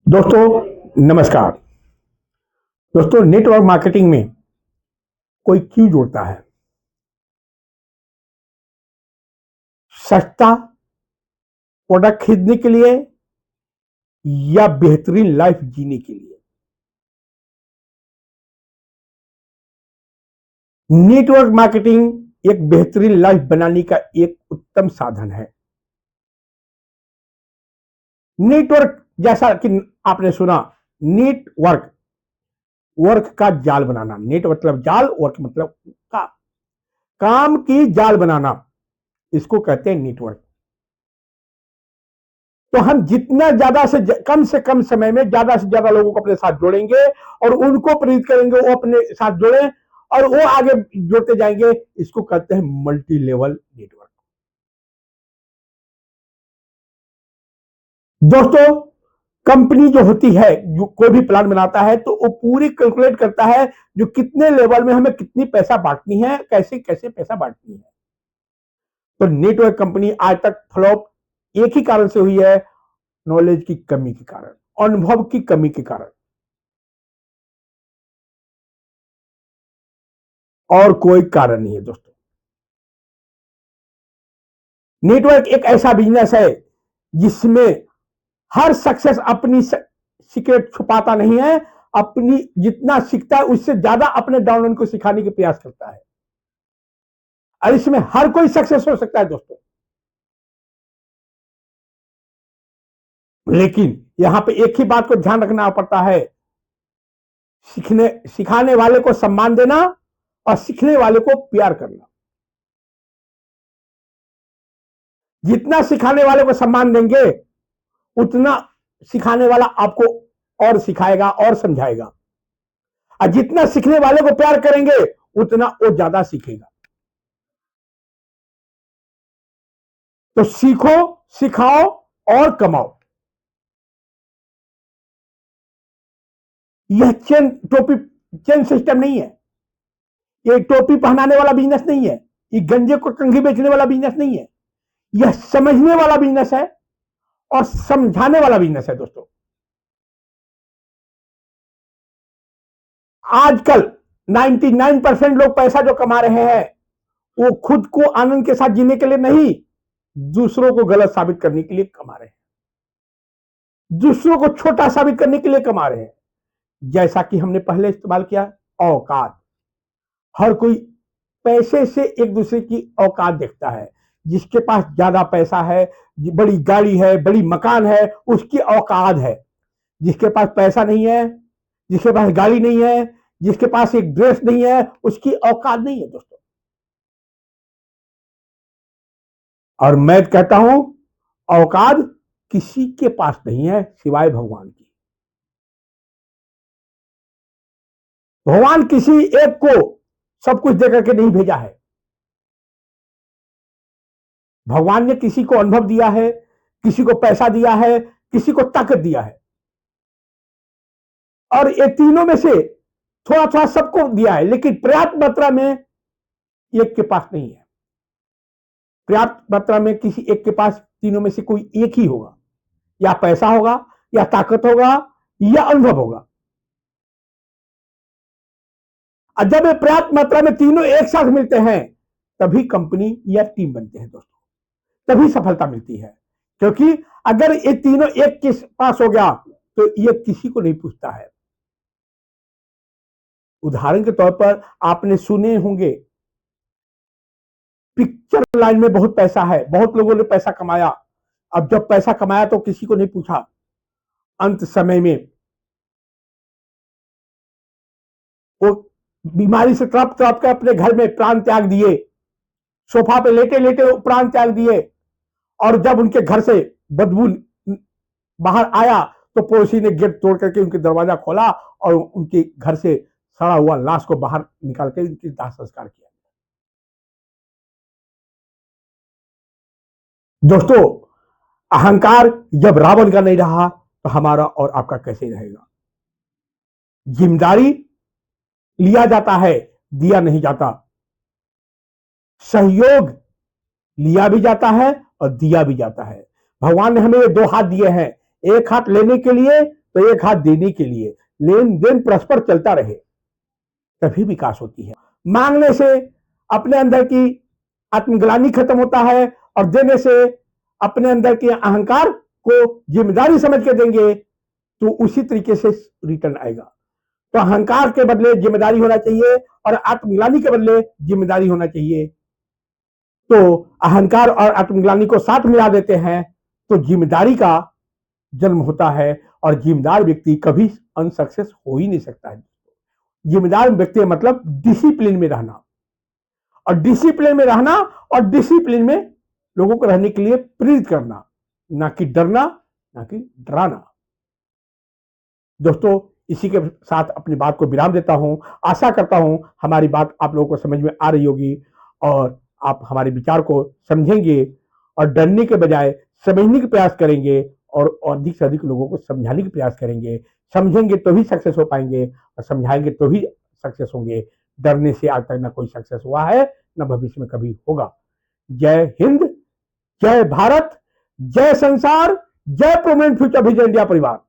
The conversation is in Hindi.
दोस्तों नमस्कार। दोस्तों नेटवर्क मार्केटिंग में कोई क्यों जुड़ता है? सस्ता प्रोडक्ट खरीदने के लिए या बेहतरीन लाइफ जीने के लिए? नेटवर्क मार्केटिंग एक बेहतरीन लाइफ बनाने का एक उत्तम साधन है। नेटवर्क जैसा कि आपने सुना, नेटवर्क वर्क का जाल बनाना। नेट मतलब जाल, वर्क मतलब काम की जाल बनाना, इसको कहते हैं नेटवर्क। तो हम जितना से कम समय में ज्यादा से ज्यादा लोगों को अपने साथ जोड़ेंगे और उनको प्रेरित करेंगे वो अपने साथ जुड़े और वो आगे जोड़ते जाएंगे, इसको कहते हैं मल्टी लेवल नेटवर्क। दोस्तों, कंपनी जो होती है, जो कोई भी प्लान बनाता है तो वो पूरी कैलकुलेट करता है जो कितने लेवल में हमें कितनी पैसा बांटनी है, कैसे कैसे पैसा बांटनी है। तो नेटवर्क कंपनी आज तक फ्लॉप एक ही कारण से हुई है, नॉलेज की कमी के कारण, अनुभव की कमी के कारण, और कोई कारण नहीं है। दोस्तों, नेटवर्क एक ऐसा बिजनेस है जिसमें हर सक्सेस अपनी सीक्रेट छुपाता नहीं है, अपनी जितना सीखता है उससे ज्यादा अपने डाउनलाइन को सिखाने के प्रयास करता है और इसमें हर कोई सक्सेस हो सकता है। दोस्तों, लेकिन यहां पे एक ही बात को ध्यान रखना पड़ता है, सिखाने वाले को सम्मान देना और सीखने वाले को प्यार करना। जितना सिखाने वाले को सम्मान देंगे उतना सिखाने वाला आपको और सिखाएगा और समझाएगा, और जितना सीखने वाले को प्यार करेंगे उतना वो ज्यादा सीखेगा। तो सीखो, सिखाओ और कमाओ। यह चेन सिस्टम नहीं है, ये टोपी पहनाने वाला बिजनेस नहीं है, ये गंजे को कंघी बेचने वाला बिजनेस नहीं है, यह समझने वाला बिजनेस है और समझाने वाला बिजनेस है। दोस्तों, आजकल 99% लोग पैसा जो कमा रहे हैं वो खुद को आनंद के साथ जीने के लिए नहीं, दूसरों को गलत साबित करने के लिए कमा रहे हैं, दूसरों को छोटा साबित करने के लिए कमा रहे हैं। जैसा कि हमने पहले इस्तेमाल किया, औकात। हर कोई पैसे से एक दूसरे की औकात देखता है। जिसके पास ज्यादा पैसा है, बड़ी गाड़ी है, बड़ी मकान है, उसकी औकात है। जिसके पास पैसा नहीं है, जिसके पास गाड़ी नहीं है, जिसके पास एक ड्रेस नहीं है, उसकी औकात नहीं है। दोस्तों, और मैं कहता हूं, औकात किसी के पास नहीं है सिवाय भगवान की। भगवान किसी एक को सब कुछ देकर के नहीं भेजा है। भगवान ने किसी को अनुभव दिया है, किसी को पैसा दिया है, किसी को ताकत दिया है, और ये तीनों में से थोड़ा थोड़ा सबको दिया है, लेकिन पर्याप्त मात्रा में एक के पास नहीं है। पर्याप्त मात्रा में किसी एक के पास तीनों में से कोई एक ही होगा, या पैसा होगा, या ताकत होगा, या अनुभव होगा। और जब ये पर्याप्त मात्रा में तीनों एक साथ मिलते हैं तभी कंपनी या टीम बनते हैं। दोस्तों, तभी सफलता मिलती है, क्योंकि अगर ये तीनों एक के पास हो गया तो ये किसी को नहीं पूछता है। उदाहरण के तौर पर आपने सुने होंगे, पिक्चर लाइन में बहुत पैसा है, बहुत लोगों ने पैसा कमाया। अब जब पैसा कमाया तो किसी को नहीं पूछा। अंत समय में वो बीमारी से तड़प तड़प कर अपने घर में प्राण त्याग दिए, सोफा पे लेटे लेटे प्राण त्याग दिए, और जब उनके घर से बदबू बाहर आया तो पड़ोसी ने गेट तोड़ करके उनके दरवाजा खोला और उनके घर से सड़ा हुआ लाश को बाहर निकाल कर उनकी दाह संस्कार किया। दोस्तों, अहंकार जब रावण का नहीं रहा तो हमारा और आपका कैसे रहेगा? जिम्मेदारी लिया जाता है, दिया नहीं जाता। सहयोग लिया भी जाता है और दिया भी जाता है। भगवान ने हमें ये दो हाथ दिए हैं, एक हाथ लेने के लिए तो एक हाथ देने के लिए लेन देन परस्पर चलता रहे, तभी विकास होती है। मांगने से अपने अंदर की आत्मग्लानि खत्म होता है और देने से अपने अंदर के अहंकार को जिम्मेदारी समझ के देंगे तो उसी तरीके से रिटर्न आएगा। तो अहंकार के बदले जिम्मेदारी होना चाहिए और आत्मग्लानि के बदले जिम्मेदारी होना चाहिए। तो अहंकार और आत्मग्लानि को साथ मिला देते हैं तो जिम्मेदारी का जन्म होता है और जिम्मेदार व्यक्ति कभी अनसक्सेस हो ही नहीं सकता है। जिम्मेदार व्यक्ति मतलब डिसिप्लिन में रहना और डिसिप्लिन में रहना और डिसिप्लिन में लोगों को रहने के लिए प्रेरित करना, ना कि डरना, ना कि डराना। दोस्तों, इसी के साथ अपनी बात को विराम देता हूं। आशा करता हूं हमारी बात आप लोगों को समझ में आ रही होगी और आप हमारे विचार को समझेंगे और डरने के बजाय समझने का प्रयास करेंगे और अधिक से अधिक लोगों को समझाने का प्रयास करेंगे। समझेंगे तो ही सक्सेस हो पाएंगे और समझाएंगे तो ही सक्सेस होंगे। डरने से आज तक ना कोई सक्सेस हुआ है, ना भविष्य में कभी होगा। जय हिंद, जय भारत, जय संसार, जय परमानेंट फ्यूचर विजन इंडिया परिवार।